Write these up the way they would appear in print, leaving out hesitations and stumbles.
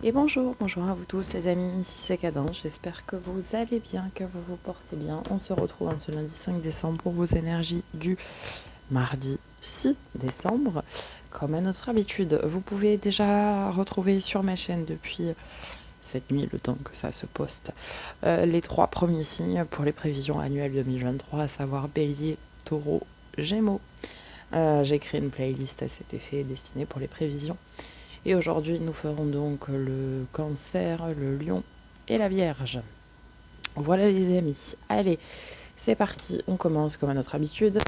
Et bonjour, bonjour à vous tous les amis, ici c'est Cadence, j'espère que vous allez bien, que vous vous portez bien. On se retrouve ce lundi 5 décembre pour vos énergies du mardi 6 décembre. Comme à notre habitude, vous pouvez déjà retrouver sur ma chaîne depuis cette nuit, le temps que ça se poste, les 3 premiers signes pour les prévisions annuelles 2023, à savoir Bélier, Taureau, Gémeaux. J'ai créé une playlist à cet effet destinée pour les prévisions. Et aujourd'hui, nous ferons donc le Cancer, le Lion et la Vierge. Voilà les amis. Allez, c'est parti. On commence comme à notre habitude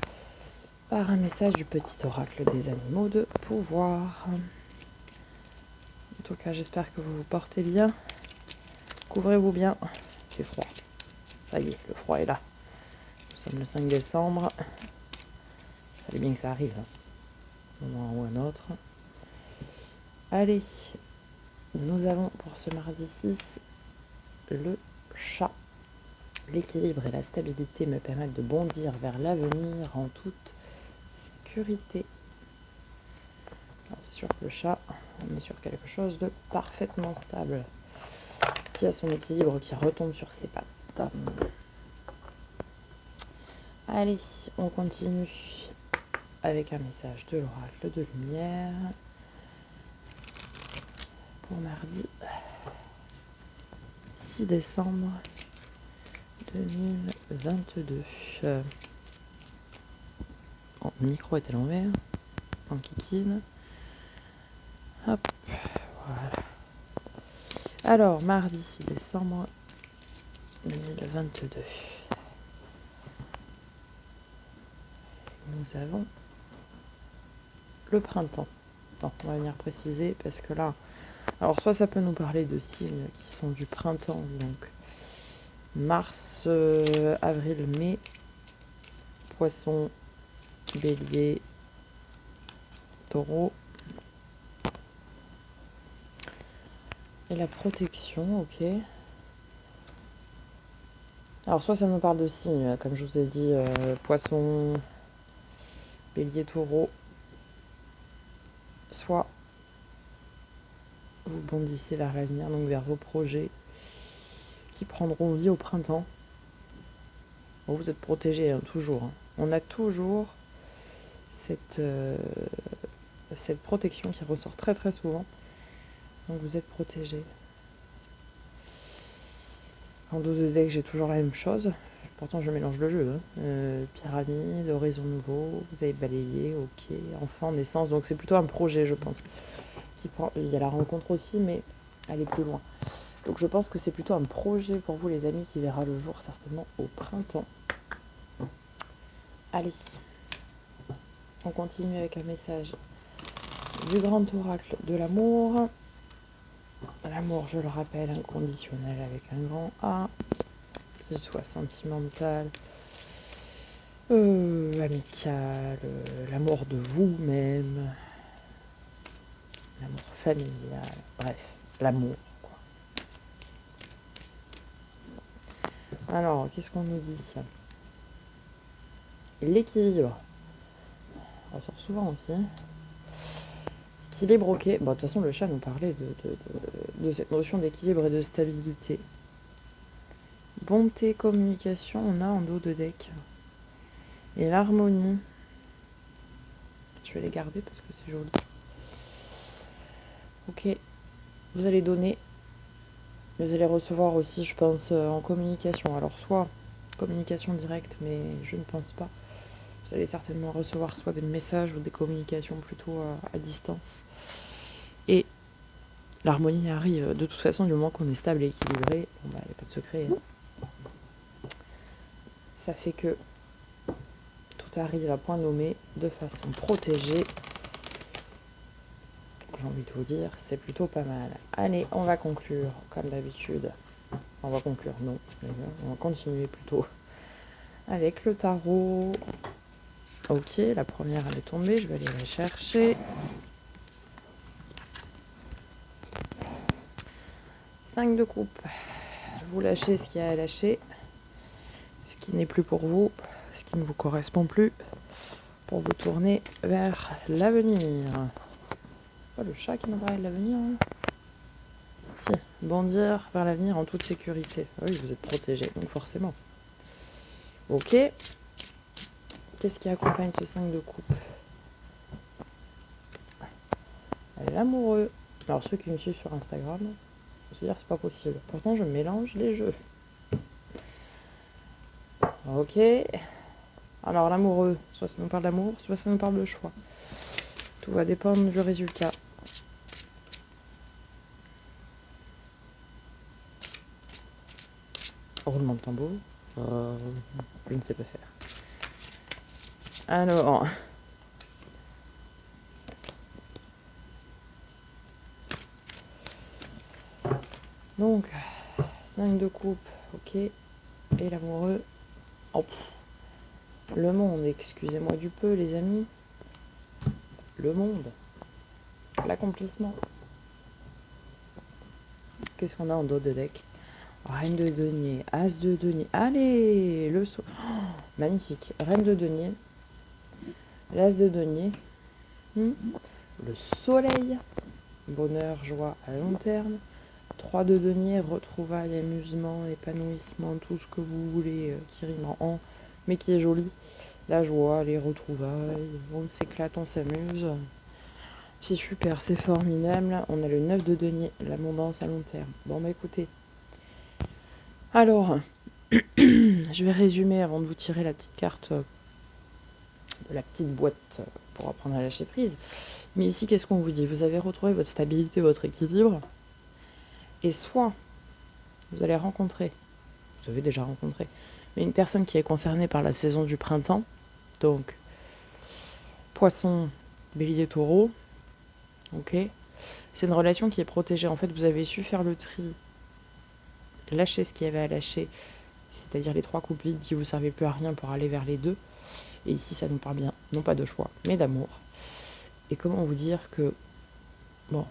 par un message du petit oracle des animaux de pouvoir. En tout cas, j'espère que vous vous portez bien. Couvrez-vous bien. C'est froid. Ça y est, le froid est là. Nous sommes le 5 décembre. Il fallait bien que ça arrive, un moment ou un autre. Allez, nous avons pour ce mardi 6 le chat. L'équilibre et la stabilité me permettent de bondir vers l'avenir en toute sécurité. C'est sûr que le chat, on est sur quelque chose de parfaitement stable, qui a son équilibre, qui retombe sur ses pattes. Allez, on continue avec un message de l'oracle de lumière pour mardi 6 décembre 2022. Le micro est à l'envers, en kikine. Hop, voilà. Alors, mardi 6 décembre 2022. Nous avons le printemps. Bon, on va venir préciser parce que là, alors soit ça peut nous parler de signes qui sont du printemps, donc mars, avril, mai, poisson, bélier, taureau. Et la protection, ok. Alors soit ça nous parle de signes, comme je vous ai dit, poisson, bélier, taureau. Soit vous bondissez vers l'avenir, donc vers vos projets qui prendront vie au printemps. Bon, vous êtes protégés, hein, toujours. Hein. On a toujours cette protection qui ressort très très souvent. Donc vous êtes protégés. En dos de deck, j'ai toujours la même chose. Pourtant, je mélange le jeu. Hein. Pyramide, horizon nouveau, vous avez balayé, ok, enfant, naissance. Donc c'est plutôt un projet, je pense. Il y a la rencontre aussi, mais elle est plus loin. Donc je pense que c'est plutôt un projet pour vous, les amis, qui verra le jour certainement au printemps. Allez, on continue avec un message du grand oracle de l'amour. L'amour, je le rappelle, inconditionnel avec un grand A, qu'il soit sentimental, amical, l'amour de vous-même, l'amour familial, bref, l'amour, quoi. Alors, qu'est-ce qu'on nous dit? L'équilibre, on ressort souvent aussi. Équilibre, ok. Bon, de toute façon, le chat nous parlait de cette notion d'équilibre et de stabilité. Bonté, communication, on a en dos de deck. Et l'harmonie. Je vais les garder parce que c'est joli. Ok. Vous allez donner. Vous allez recevoir aussi, je pense, en communication. Alors, soit communication directe, mais je ne pense pas. Vous allez certainement recevoir soit des messages ou des communications plutôt à distance. Et l'harmonie arrive de toute façon du moment qu'on est stable et équilibré. Bon, bah, il n'y a pas de secret. Hein. Ça fait que tout arrive à point nommé de façon protégée. J'ai envie de vous dire, c'est plutôt pas mal. Allez, on va conclure comme d'habitude. On va conclure, non. On va continuer plutôt avec le tarot. Ok, la première elle est tombée, je vais aller la chercher. 5 de coupe. Vous lâchez ce qu'il y a à lâcher. Ce qui n'est plus pour vous, ce qui ne vous correspond plus, pour vous tourner vers l'avenir. Oh, le chat qui nous parlait de l'avenir. Hein. bondir vers l'avenir en toute sécurité. Ah oui, vous êtes protégé, donc forcément. Ok. Qu'est-ce qui accompagne ce 5 de coupe? L'amoureux. Alors ceux qui me suivent sur Instagram, je veux dire c'est pas possible. Pourtant je mélange les jeux. Ok. Alors l'amoureux, soit ça nous parle d'amour, soit ça nous parle de choix. Tout va dépendre du résultat. Roulement de tambour. Je ne sais pas faire. Alors. Donc, 5 de coupe, ok. Et l'amoureux. Oh, le monde, excusez-moi du peu, les amis. Le monde. L'accomplissement. Qu'est-ce qu'on a en dos de deck? Reine de denier, as de denier. Allez, le saut. Oh, magnifique. Reine de denier. L'as de denier. Le soleil. Bonheur, joie à long terme. 3 de denier, retrouvailles, amusement, épanouissement, tout ce que vous voulez qui rime en mais qui est joli. La joie, les retrouvailles, on s'éclate, on s'amuse. C'est super, c'est formidable. On a le 9 de denier, l'abondance à long terme. Bon, bah écoutez. Alors, je vais résumer avant de vous tirer la petite carte de la petite boîte pour apprendre à lâcher prise. Mais ici, qu'est-ce qu'on vous dit? Vous avez retrouvé votre stabilité, votre équilibre. Et soit vous allez rencontrer, vous avez déjà rencontré, mais une personne qui est concernée par la saison du printemps, donc poisson, bélier, taureau, ok, c'est une relation qui est protégée. En fait, vous avez su faire le tri, lâcher ce qu'il y avait à lâcher, c'est-à-dire les 3 coupes vides qui vous servaient plus à rien pour aller vers les 2. Et ici, ça nous parle bien, non pas de choix, mais d'amour. Et comment vous dire que, bon,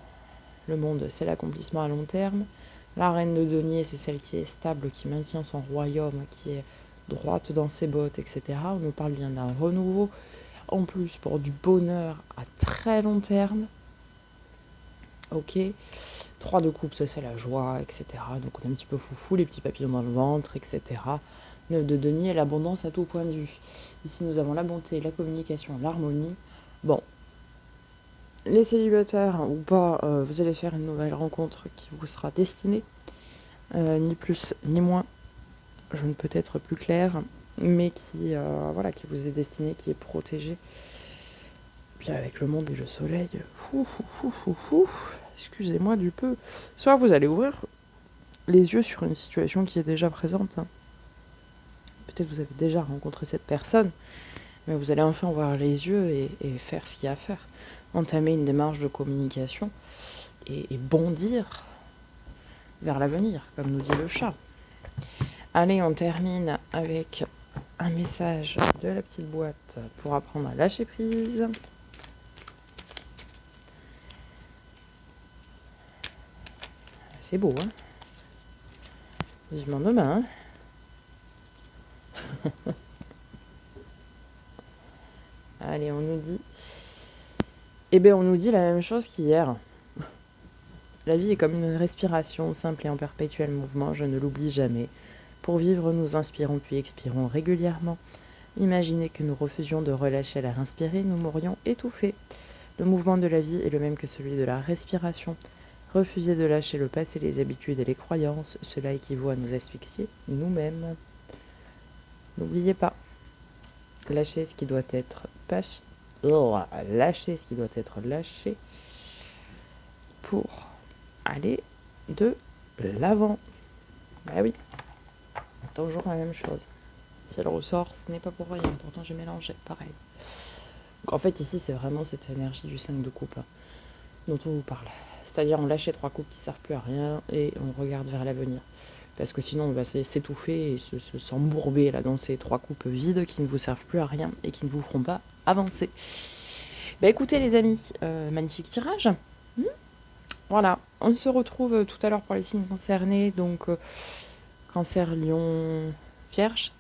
le monde, c'est l'accomplissement à long terme. La reine de denier, c'est celle qui est stable, qui maintient son royaume, qui est droite dans ses bottes, etc. On nous parle bien d'un renouveau. En plus, pour du bonheur à très long terme. Ok. 3 de coupe, ça c'est la joie, etc. Donc on est un petit peu foufou, les petits papillons dans le ventre, etc. 9 de denier, l'abondance à tout point de vue. Ici, nous avons la bonté, la communication, l'harmonie. Bon. Les célibataires ou pas, vous allez faire une nouvelle rencontre qui vous sera destinée. Ni plus ni moins. Je ne peux être plus claire. Mais qui, voilà, qui vous est destinée, qui est protégée. Puis avec le monde et le soleil. Excusez-moi du peu. Soit vous allez ouvrir les yeux sur une situation qui est déjà présente. Peut-être vous avez déjà rencontré cette personne. Mais vous allez enfin ouvrir les yeux et faire ce qu'il y a à faire. Entamer une démarche de communication et bondir vers l'avenir, comme nous dit le chat. Allez, on termine avec un message de la petite boîte pour apprendre à lâcher prise. C'est beau, hein? Vivement demain, hein? Allez, on nous dit... Eh bien, on nous dit la même chose qu'hier. La vie est comme une respiration simple et en perpétuel mouvement, je ne l'oublie jamais. Pour vivre, nous inspirons puis expirons régulièrement. Imaginez que nous refusions de relâcher l'air inspiré, nous mourions étouffés. Le mouvement de la vie est le même que celui de la respiration. Refuser de lâcher le passé, les habitudes et les croyances, cela équivaut à nous asphyxier nous-mêmes. N'oubliez pas, lâchez ce qui doit être lâchez ce qui doit être lâché pour aller de l'avant. Ah oui, toujours la même chose. Si elle ressort, ce n'est pas pour rien. Pourtant, j'ai mélangé, pareil. Donc en fait, ici, c'est vraiment cette énergie du 5 de coupe dont on vous parle. C'est-à-dire, on lâche les 3 coupes qui ne servent plus à rien et on regarde vers l'avenir. Parce que sinon, on va s'étouffer et s'embourber là, dans ces 3 coupes vides qui ne vous servent plus à rien et qui ne vous feront pas avancer. Bah écoutez les amis, magnifique tirage. Voilà, on se retrouve tout à l'heure pour les signes concernés. Donc, Cancer, Lion, Vierge.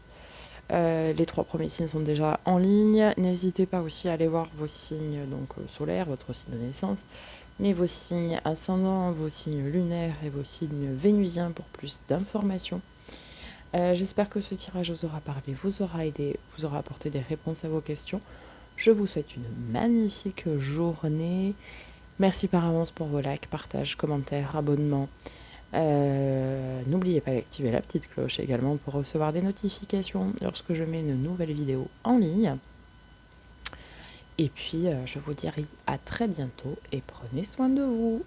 Les 3 premiers signes sont déjà en ligne. N'hésitez pas aussi à aller voir vos signes donc, solaires, votre signe de naissance. mais vos signes ascendants, vos signes lunaires et vos signes vénusiens pour plus d'informations. J'espère que ce tirage vous aura parlé, vous aura aidé, vous aura apporté des réponses à vos questions. Je vous souhaite une magnifique journée. Merci par avance pour vos likes, partages, commentaires, abonnements. N'oubliez pas d'activer la petite cloche également pour recevoir des notifications lorsque je mets une nouvelle vidéo en ligne. Et puis, je vous dis à très bientôt et prenez soin de vous.